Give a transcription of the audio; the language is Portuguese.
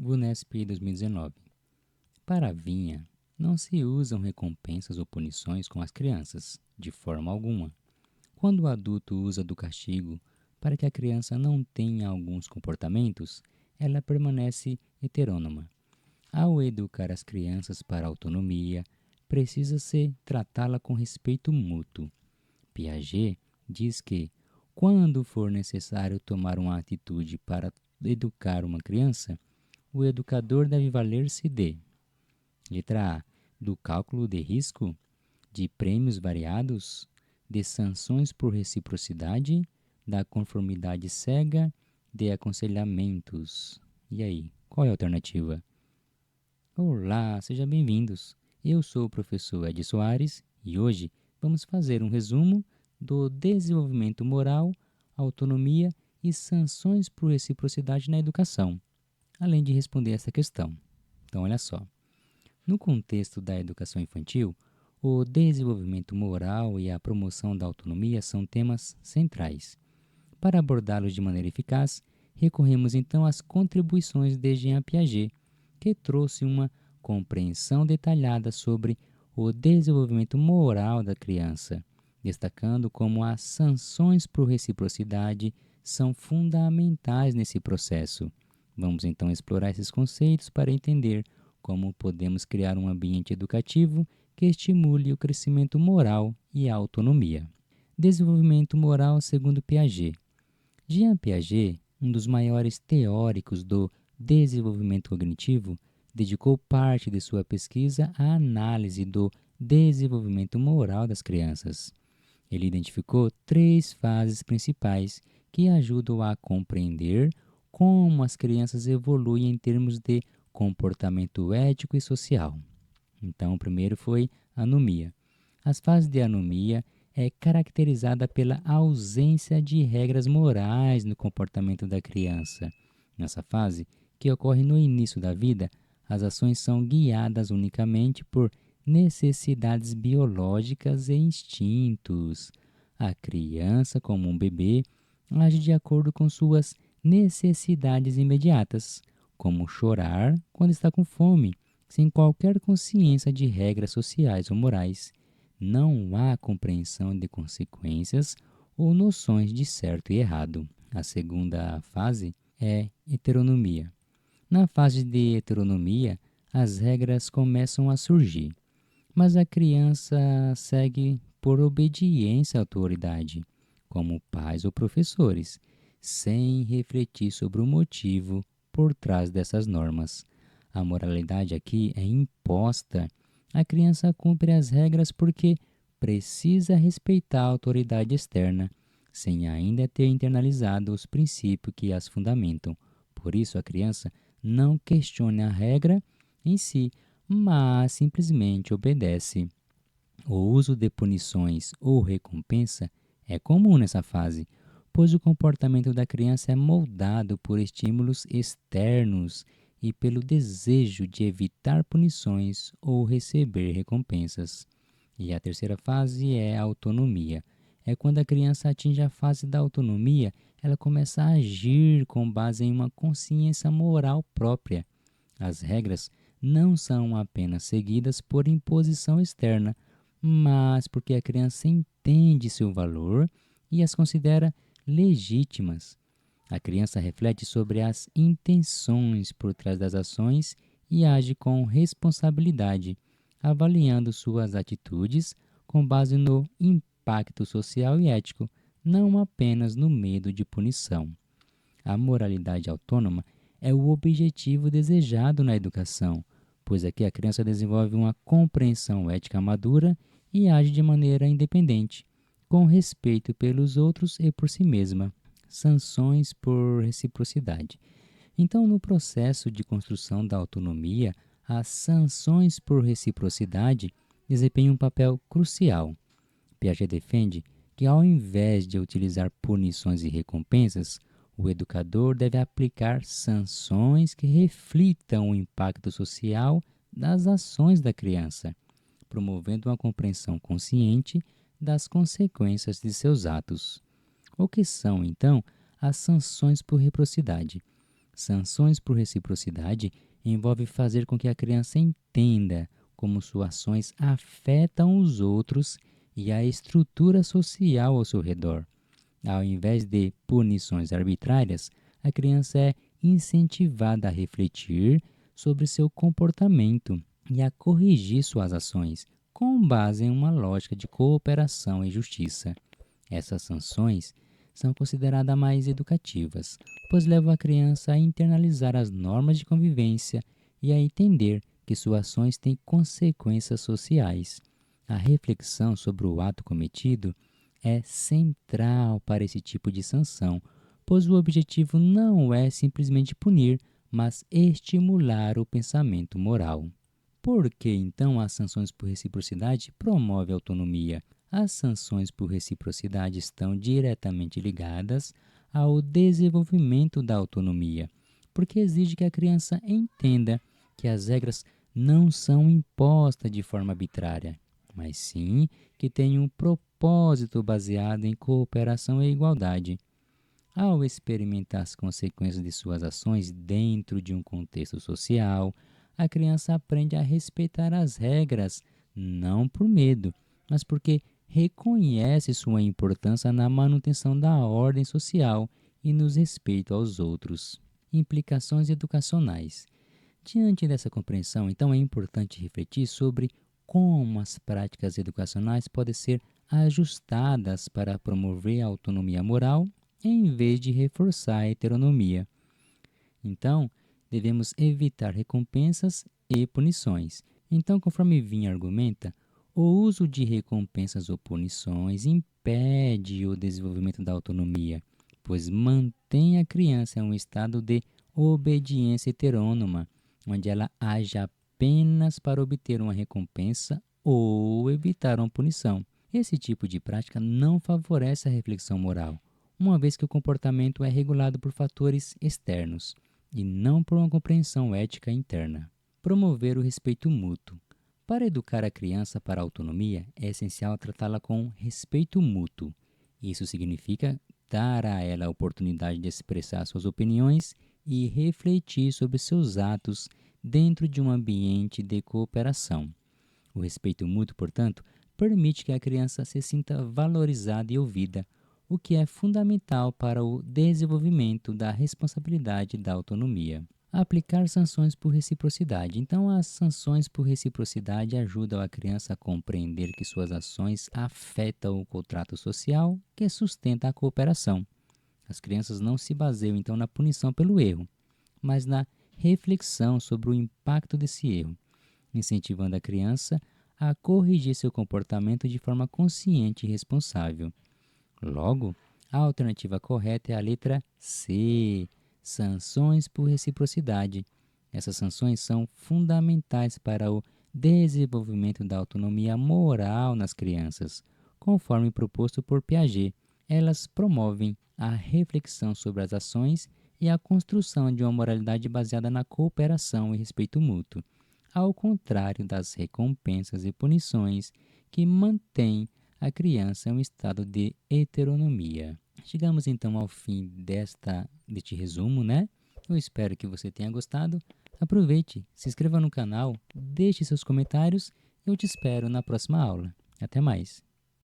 VUNESP 2019. Para a vinha, não se usam recompensas ou punições com as crianças, de forma alguma. Quando o adulto usa do castigo para que a criança não tenha alguns comportamentos, ela permanece heterônoma. Ao educar as crianças para a autonomia, precisa-se tratá-la com respeito mútuo. Piaget diz que, quando for necessário tomar uma atitude para educar uma criança, o educador deve valer-se de: letra A, do cálculo de risco, de prêmios variados, de sanções por reciprocidade, da conformidade cega, de aconselhamentos. E aí, qual é a alternativa? Olá, sejam bem-vindos. Eu sou o professor Ed Soares e hoje vamos fazer um resumo do desenvolvimento moral, autonomia e sanções por reciprocidade na educação, além de responder essa questão. Então, olha só. No contexto da educação infantil, o desenvolvimento moral e a promoção da autonomia são temas centrais. Para abordá-los de maneira eficaz, recorremos então às contribuições de Jean Piaget, que trouxe uma compreensão detalhada sobre o desenvolvimento moral da criança, destacando como as sanções por reciprocidade são fundamentais nesse processo. Vamos então explorar esses conceitos para entender como podemos criar um ambiente educativo que estimule o crescimento moral e a autonomia. Desenvolvimento moral segundo Piaget. Jean Piaget, um dos maiores teóricos do desenvolvimento cognitivo, dedicou parte de sua pesquisa à análise do desenvolvimento moral das crianças. Ele identificou 3 fases principais que ajudam a compreender como as crianças evoluem em termos de comportamento ético e social. Então, o primeiro foi a anomia. As fases de anomia é caracterizada pela ausência de regras morais no comportamento da criança. Nessa fase, que ocorre no início da vida, as ações são guiadas unicamente por necessidades biológicas e instintos. A criança, como um bebê, age de acordo com suas necessidades imediatas, como chorar quando está com fome, sem qualquer consciência de regras sociais ou morais. Não há compreensão de consequências ou noções de certo e errado. A segunda fase é heteronomia. Na fase de heteronomia, as regras começam a surgir, mas a criança segue por obediência à autoridade, como pais ou professores, sem refletir sobre o motivo por trás dessas normas. A moralidade aqui é imposta. A criança cumpre as regras porque precisa respeitar a autoridade externa, sem ainda ter internalizado os princípios que as fundamentam. Por isso, a criança não questiona a regra em si, mas simplesmente obedece. O uso de punições ou recompensa é comum nessa fase, pois o comportamento da criança é moldado por estímulos externos e pelo desejo de evitar punições ou receber recompensas. E a terceira fase é a autonomia. É quando a criança atinge a fase da autonomia, ela começa a agir com base em uma consciência moral própria. As regras não são apenas seguidas por imposição externa, mas porque a criança entende seu valor e as considera legítimas. A criança reflete sobre as intenções por trás das ações e age com responsabilidade, avaliando suas atitudes com base no impacto social e ético, não apenas no medo de punição. A moralidade autônoma é o objetivo desejado na educação, pois aqui a criança desenvolve uma compreensão ética madura e age de maneira independente, com respeito pelos outros e por si mesma. Sanções por reciprocidade. Então, no processo de construção da autonomia, as sanções por reciprocidade desempenham um papel crucial. Piaget defende que, ao invés de utilizar punições e recompensas, o educador deve aplicar sanções que reflitam o impacto social das ações da criança, promovendo uma compreensão consciente das consequências de seus atos. O que são, então, as sanções por reciprocidade? Sanções por reciprocidade envolve fazer com que a criança entenda como suas ações afetam os outros e a estrutura social ao seu redor. Ao invés de punições arbitrárias, a criança é incentivada a refletir sobre seu comportamento e a corrigir suas ações, com base em uma lógica de cooperação e justiça. Essas sanções são consideradas mais educativas, pois levam a criança a internalizar as normas de convivência e a entender que suas ações têm consequências sociais. A reflexão sobre o ato cometido é central para esse tipo de sanção, pois o objetivo não é simplesmente punir, mas estimular o pensamento moral. Por que então as sanções por reciprocidade promovem a autonomia? As sanções por reciprocidade estão diretamente ligadas ao desenvolvimento da autonomia, porque exige que a criança entenda que as regras não são impostas de forma arbitrária, mas sim que têm um propósito baseado em cooperação e igualdade. Ao experimentar as consequências de suas ações dentro de um contexto social, a criança aprende a respeitar as regras, não por medo, mas porque reconhece sua importância na manutenção da ordem social e nos respeito aos outros. Implicações educacionais. Diante dessa compreensão, então, é importante refletir sobre como as práticas educacionais podem ser ajustadas para promover a autonomia moral em vez de reforçar a heteronomia. Então, devemos evitar recompensas e punições. Então, conforme Vinha argumenta, o uso de recompensas ou punições impede o desenvolvimento da autonomia, pois mantém a criança em um estado de obediência heterônoma, onde ela age apenas para obter uma recompensa ou evitar uma punição. Esse tipo de prática não favorece a reflexão moral, uma vez que o comportamento é regulado por fatores externos e não por uma compreensão ética interna. Promover o respeito mútuo. Para educar a criança para a autonomia, é essencial tratá-la com respeito mútuo. Isso significa dar a ela a oportunidade de expressar suas opiniões e refletir sobre seus atos dentro de um ambiente de cooperação. O respeito mútuo, portanto, permite que a criança se sinta valorizada e ouvida, o que é fundamental para o desenvolvimento da responsabilidade da autonomia. Aplicar sanções por reciprocidade. Então, as sanções por reciprocidade ajudam a criança a compreender que suas ações afetam o contrato social que sustenta a cooperação. As crianças não se baseiam, então, na punição pelo erro, mas na reflexão sobre o impacto desse erro, incentivando a criança a corrigir seu comportamento de forma consciente e responsável. Logo, a alternativa correta é a letra C, sanções por reciprocidade. Essas sanções são fundamentais para o desenvolvimento da autonomia moral nas crianças, conforme proposto por Piaget. Elas promovem a reflexão sobre as ações e a construção de uma moralidade baseada na cooperação e respeito mútuo, ao contrário das recompensas e punições que mantêm a criança em um estado de heteronomia. Chegamos então ao fim deste resumo, né? Eu espero que você tenha gostado. Aproveite, se inscreva no canal, deixe seus comentários e eu te espero na próxima aula. Até mais!